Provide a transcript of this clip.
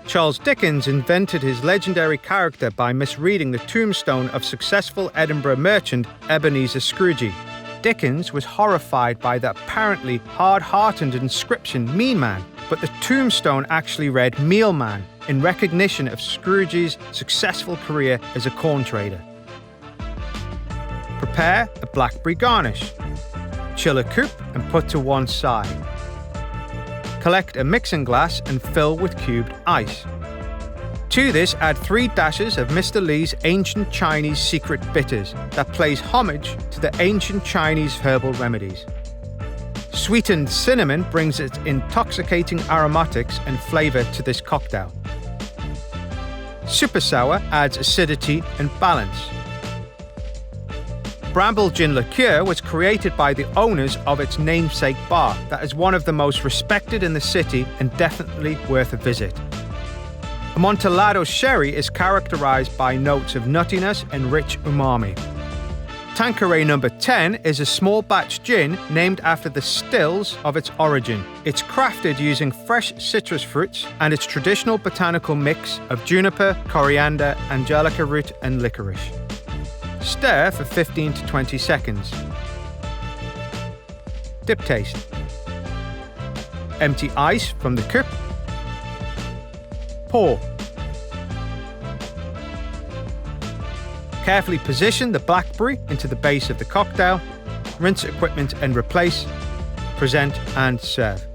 Charles Dickens invented his legendary character by misreading the tombstone of successful Edinburgh merchant Ebenezer Scrooge. Dickens was horrified by the apparently hard-hearted inscription Mean Man, but the tombstone actually read Mealman in recognition of Scrooge's successful career as a corn trader. Prepare a blackberry garnish. Chill a coupe and put to one side. Collect a mixing glass and fill with cubed ice. To this, add 3 dashes of Mr. Lee's ancient Chinese secret bitters that pays homage to the ancient Chinese herbal remedies. Sweetened cinnamon brings its intoxicating aromatics and flavor to this cocktail. Super sour adds acidity and balance. Bramble Gin Liqueur was created by the owners of its namesake bar that is one of the most respected in the city and definitely worth a visit. Amontillado sherry is characterized by notes of nuttiness and rich umami. Tanqueray No. 10 is a small batch gin named after the stills of its origin. It's crafted using fresh citrus fruits and its traditional botanical mix of juniper, coriander, angelica root and licorice. Stir for 15 to 20 seconds. Dip taste. Empty ice from the cup. Pour. Carefully position the blackberry into the base of the cocktail. Rinse equipment and replace. Present and serve.